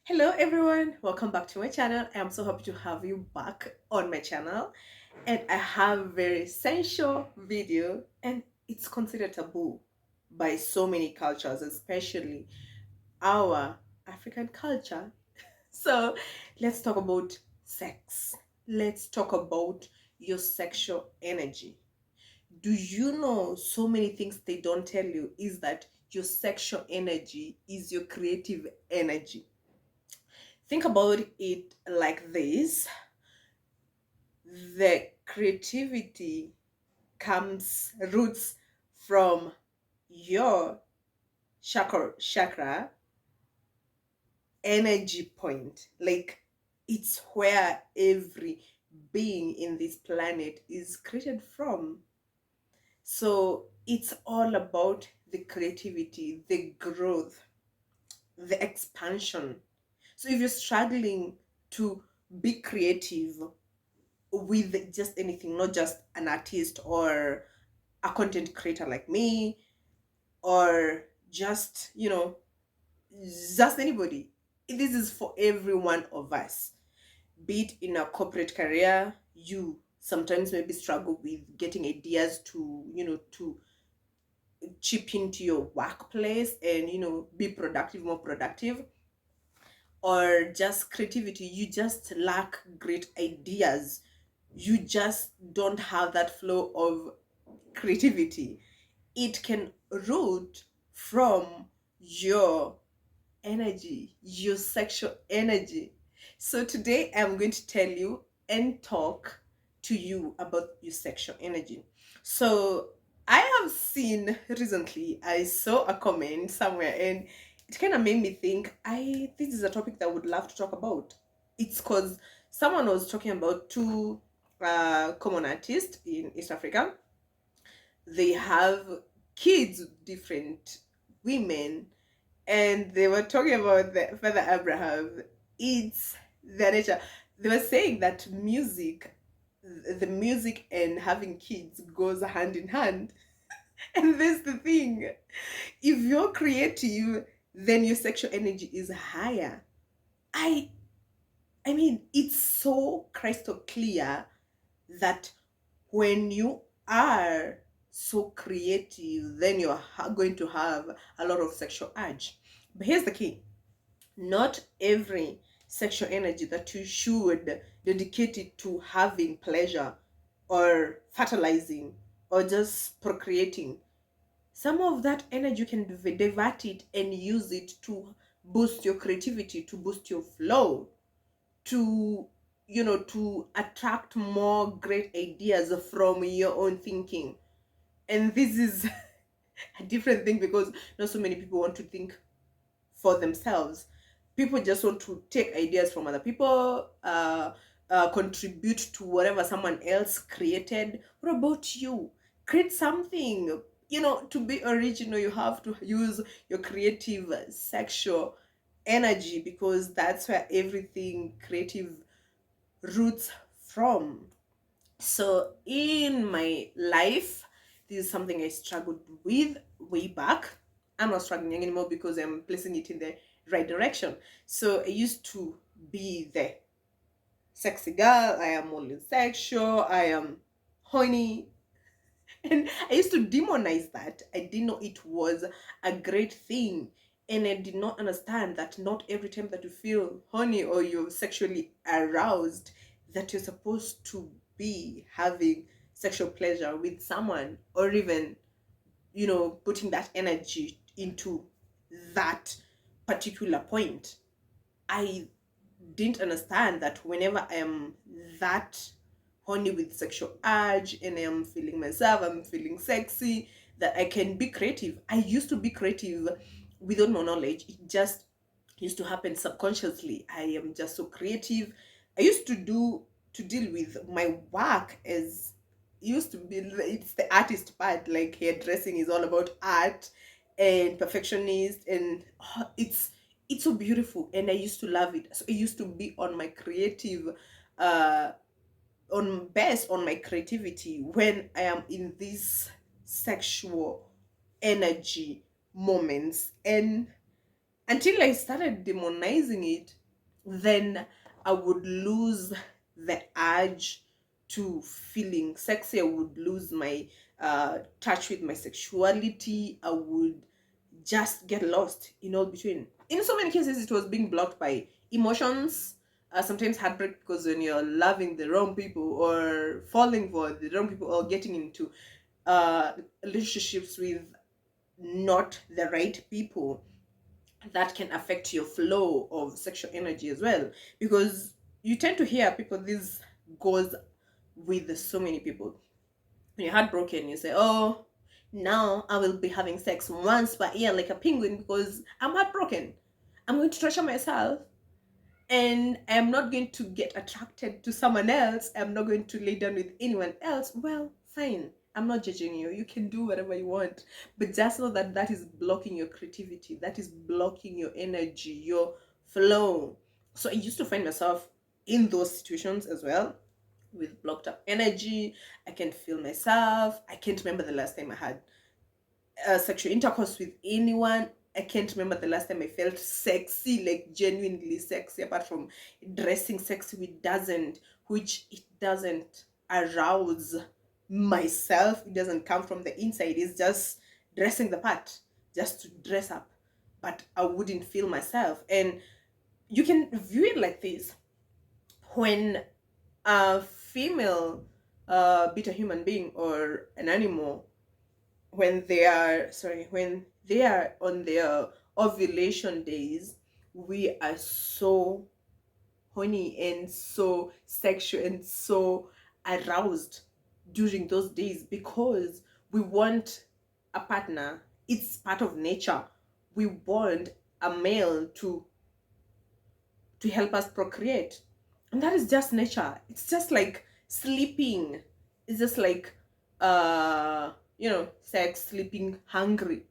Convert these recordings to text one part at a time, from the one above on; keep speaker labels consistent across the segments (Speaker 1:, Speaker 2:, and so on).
Speaker 1: Hello everyone, welcome back to my channel. I am so happy to have you back on my channel, and I have a very essential video, and it's considered taboo by so many cultures, especially our African culture. So let's talk about sex. Let's talk about your sexual energy. Do you know so many things they don't tell you is that your sexual energy is your creative energy? Think about it like this: the creativity comes roots from your chakra energy point. Like, it's where every being in this planet is created from. So it's all about the creativity, the growth, the expansion. So if you're struggling to be creative with just anything, not just an artist or a content creator like me, or just, just anybody. This is for every one of us. Be it in a corporate career, you sometimes maybe struggle with getting ideas to, to chip into your workplace and, be productive, more productive, or just creativity. You just lack great ideas. You just don't have that flow of creativity. It can root from your energy, your sexual energy. So today I'm going to tell you and talk to you about your sexual energy. So I have seen recently, I saw a comment somewhere, and it kind of made me think, I this is a topic that I would love to talk about. It's because someone was talking about two common artists in East Africa. They have kids with different women, and they were talking about the Father Abraham. It's their nature. They were saying that the music and having kids goes hand in hand. And that's the thing. If you're creative, then your sexual energy is higher. I I mean, it's so crystal clear that when you are so creative, then you're going to have a lot of sexual urge. But here's the key: not every sexual energy that you should dedicate it to having pleasure or fertilizing or just procreating. Some of that energy you can divert it and use it to boost your creativity, to boost your flow, to, to attract more great ideas from your own thinking. And this is a different thing, because not so many people want to think for themselves. People just want to take ideas from other people, contribute to whatever someone else created. What about you? Create something. To be original, you have to use your creative sexual energy, because that's where everything creative roots from. So in my life, this is something I struggled with way back. I'm not struggling anymore because I'm placing it in the right direction. So I used to be the sexy girl. I am only sexual. I am horny. And I used to demonize that. I didn't know it was a great thing. And I did not understand that not every time that you feel horny or you're sexually aroused, that you're supposed to be having sexual pleasure with someone, or even, putting that energy into that particular point. I didn't understand that whenever I am that horny with sexual urge and I am feeling myself, I'm feeling sexy, that I can be creative. I used to be creative without my knowledge. It just used to happen subconsciously. I am just so creative. I used to deal with my work as used to be, it's the artist part. Like, hairdressing is all about art and perfectionist, and it's so beautiful, and I used to love it. So I used to be on my creative, uh on best on my creativity when I am in these sexual energy moments. And until I started demonizing it, then I would lose the urge to feeling sexy. I would lose my touch with my sexuality. I would just get lost in all between. In so many cases, it was being blocked by emotions, sometimes heartbreak because when you're loving the wrong people or falling for the wrong people or getting into uh, relationships with not the right people, that can affect your flow of sexual energy as well, because you tend to hear people, this goes with so many people. When you're heartbroken, you say, oh, now I will be having sex once per year like a penguin because I'm heartbroken. I'm going to torture myself and I'm not going to get attracted to someone else. I'm not going to lay down with anyone else. Well, fine. I'm not judging you. You can do whatever you want. But just know that that is blocking your creativity. That is blocking your energy, your flow. So I used to find myself in those situations as well with blocked up energy. I can't feel myself. I can't remember the last time I had sexual intercourse with anyone. I can't remember the last time I felt sexy, like genuinely sexy, apart from dressing sexy, which it doesn't arouse myself. It doesn't come from the inside. It's just dressing the part, just to dress up. But I wouldn't feel myself. And you can view it like this: when a female, be it a human being or an animal, when they are on their ovulation days, we are so horny and so sexual and so aroused during those days because we want a partner. It's part of nature. We want a male to help us procreate. And that is just nature. It's just like sleeping. It's just like sex, sleeping, hungry,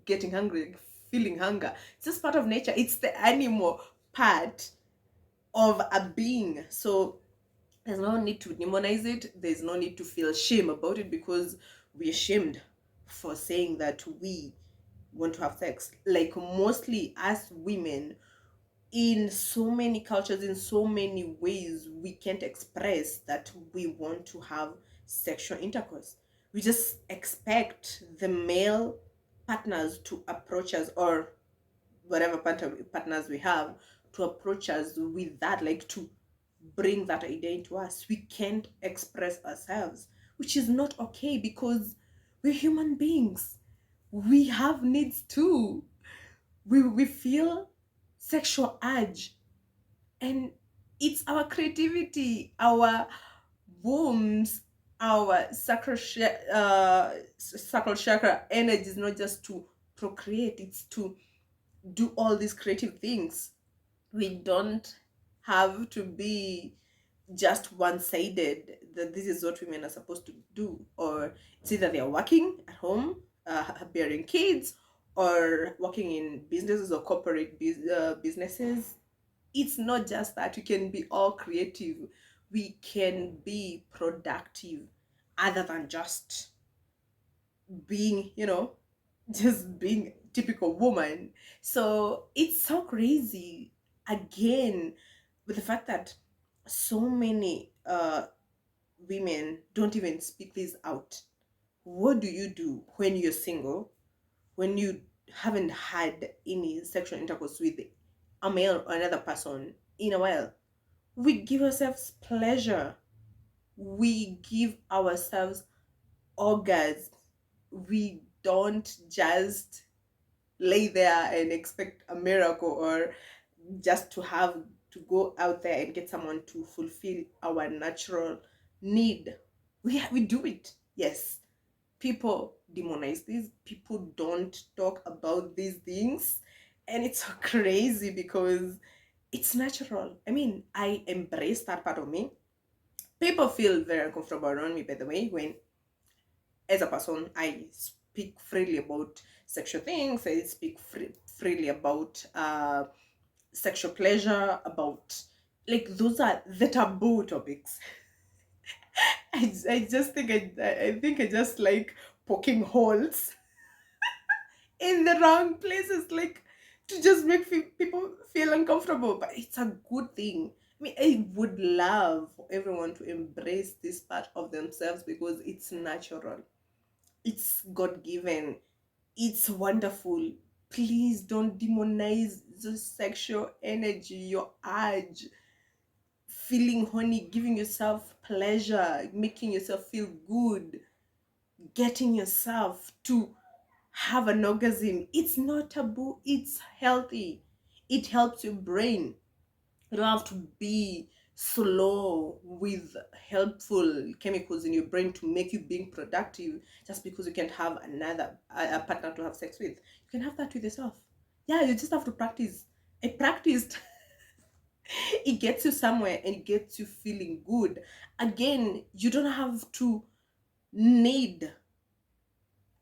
Speaker 1: getting hungry, feeling hunger. It's just part of nature. It's the animal part of a being. So there's no need to demonize it. There's no need to feel shame about it because we're shamed for saying that we want to have sex. Like mostly as women, in so many cultures, in so many ways, we can't express that we want to have sexual intercourse. We just expect the male partners to approach us, or whatever partners we have, to approach us with that, like to bring that idea into us. We can't express ourselves, which is not okay because we're human beings. We have needs too. We feel sexual urge, and it's our creativity, our wombs, our sacral chakra energy is not just to procreate, it's to do all these creative things. We don't have to be just one-sided that this is what women are supposed to do, or it's either they're working at home, bearing kids, or working in businesses or corporate businesses. It's not just that. We can be all creative, we can be productive, other than just being, just being typical woman. So it's so crazy, again, with the fact that so many women don't even speak this out. What do you do when you're single, when you haven't had any sexual intercourse with a male or another person in a while? We give ourselves pleasure. We give ourselves orgasm. We don't just lay there and expect a miracle, or just to have to go out there and get someone to fulfill our natural need. We do it. Yes. People demonize this. People don't talk about these things. And it's so crazy because it's natural. I mean, I embrace that part of me. People feel very uncomfortable around me, by the way, when, as a person, I speak freely about sexual things. I speak freely about sexual pleasure, about, like, those are the taboo topics. I just think I think I just like poking holes in the wrong places. Like, to just make people feel uncomfortable, but it's a good thing. I mean, I would love for everyone to embrace this part of themselves because it's natural, it's God given, it's wonderful. Please don't demonize the sexual energy, your urge, feeling horny, giving yourself pleasure, making yourself feel good, getting yourself to have an orgasm. It's not taboo, it's healthy. It helps your brain. You don't have to be slow with helpful chemicals in your brain to make you being productive just because you can't have a partner to have sex with. You can have that with yourself. Yeah, you just have to practice. I practiced. It gets you somewhere and it gets you feeling good. Again, you don't have to need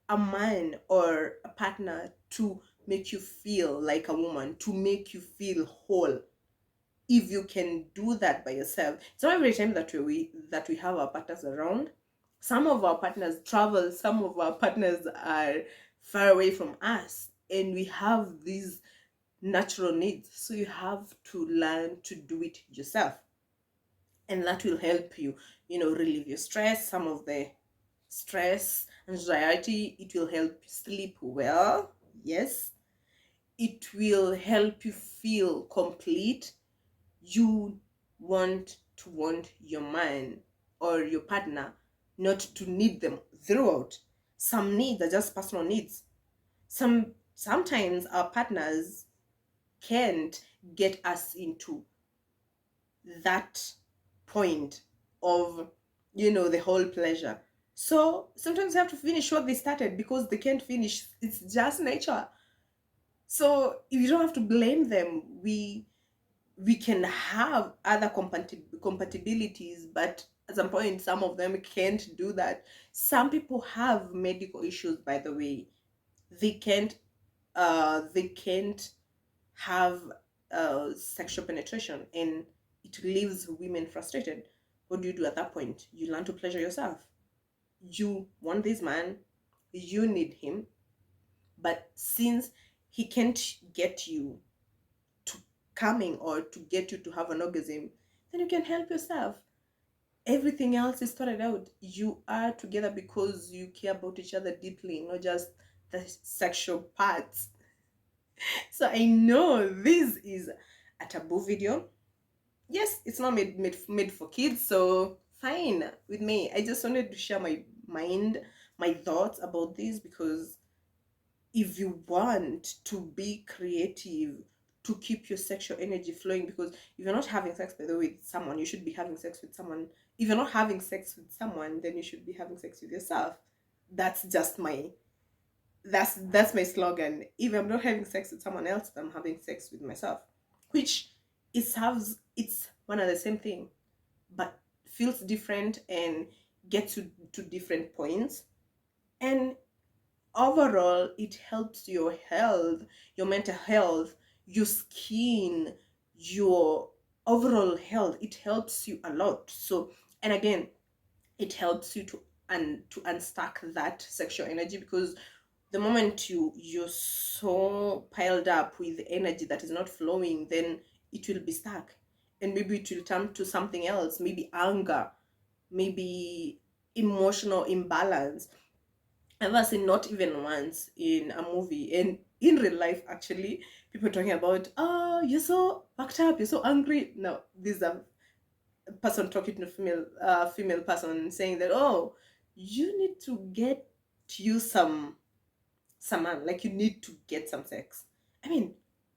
Speaker 1: a man or a partner to make you feel like a woman, to make you feel whole. If you can do that by yourself, it's not every time that we have our partners around. Some of our partners travel, some of our partners are far away from us, and we have these natural needs. So you have to learn to do it yourself, and that will help you, relieve your stress, some of the stress, anxiety. It will help you sleep well. Yes, it will help you feel complete. You want your man or your partner not to need them throughout. Some needs are just personal needs. Sometimes our partners can't get us into that point of, the whole pleasure. So sometimes you have to finish what they started because they can't finish. It's just nature. So you don't have to blame them. We can have other compatibilities, but at some point some of them can't do that. Some people have medical issues, by the way. They can't have sexual penetration, and it leaves women frustrated. What do you do at that point? You learn to pleasure yourself. You want this man, you need him, but since he can't get you to coming or to get you to have an orgasm, then you can help yourself. Everything else is sorted out. You are together because you care about each other deeply, not just the sexual parts. So I know this is a taboo video. Yes, it's not made for kids, so fine with me. I just wanted to share my mind, my thoughts about this, because if you want to be creative, to keep your sexual energy flowing, because if you're not having sex, by the way, with someone, you should be having sex with someone. If you're not having sex with someone, then you should be having sex with yourself. That's just my that's my slogan. If I'm not having sex with someone else, I'm having sex with myself, which it's one and the same thing, but feels different and gets to different points. And overall, it helps your health, your mental health, your skin, your overall health. It helps you a lot. So, and again, it helps you to unstuck that sexual energy, because the moment you're so piled up with energy that is not flowing, then it will be stuck, and maybe it will turn to something else, maybe anger, maybe emotional imbalance. I've ever seen, not even once in a movie and in real life actually, people talking about, oh, you're so backed up, you're so angry. No, this is a person talking to female person saying that, oh, you need to get you some man, like you need to get some sex. I mean,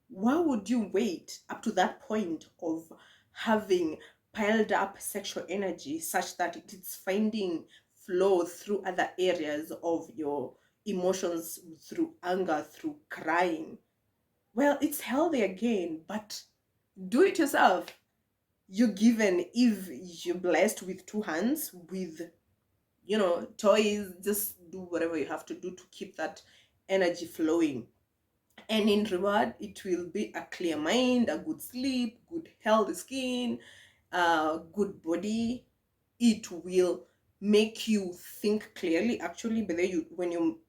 Speaker 1: why would you wait up to that point of having piled up sexual energy such that it is finding flow through other areas of your emotions, through anger, through crying? Well, it's healthy again, but do it yourself. You're given, if you're blessed with two hands, with toys, just do whatever you have to do to keep that energy flowing. And in reward, it will be a clear mind, a good sleep, good healthy skin, good body. It will make you think clearly. Actually, but then when you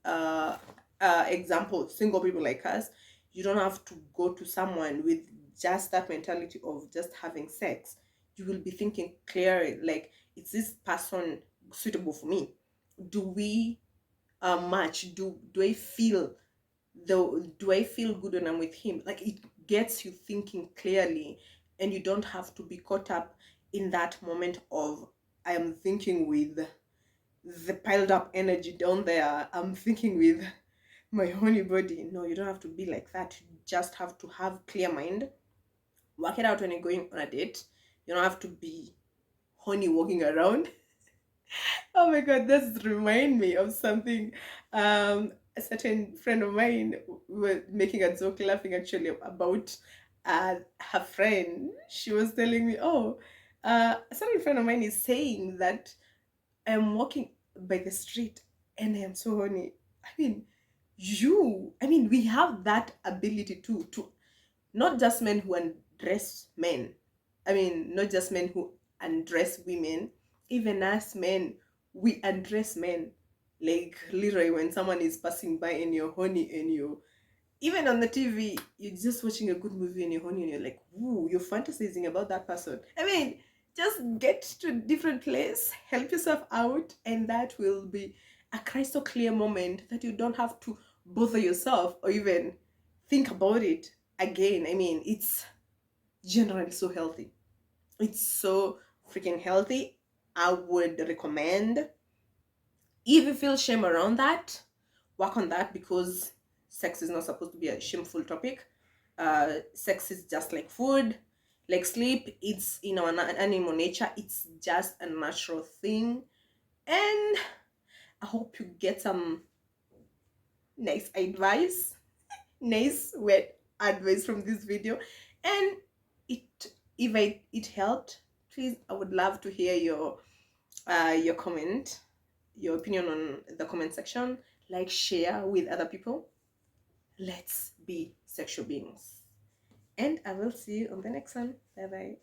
Speaker 1: example, single people like us, You don't have to go to someone with just that mentality of just having sex. You will be thinking clearly, like, is this person suitable for me? Do we match? Do I feel, though, do I feel good when I'm with him? Like, it gets you thinking clearly, and you don't have to be caught up in that moment of, I am thinking with the piled up energy down there. I'm thinking with my honey body. No, you don't have to be like that. You just have to have clear mind. Work it out when you're going on a date. You don't have to be honey walking around. Oh my god, this remind me of something. A certain friend of mine was making a joke, laughing actually about her friend. She was telling me, "Oh, a certain friend of mine is saying that I'm walking by the street and I am so horny." I mean, we have that ability to not just men who undress men. Not just men who undress women. Even us men, we undress men. Like, literally, when someone is passing by and you're horny and you, even on the TV, you're just watching a good movie and you're horny and you're like, ooh, you're fantasizing about that person. Just get to a different place, help yourself out, and that will be a crystal clear moment that you don't have to bother yourself or even think about it again. It's generally so healthy. It's so freaking healthy. I would recommend, if you feel shame around that, work on that, because sex is not supposed to be a shameful topic. Sex is just like food, like sleep. It's in our animal nature. It's just a natural thing. And I hope you get some nice advice, nice word advice from this video. And it, if it helped, please, I would love to hear your comment, your opinion on the comment section. Like, share with other people. Let's be sexual beings. And I will see you on the next one. Bye bye.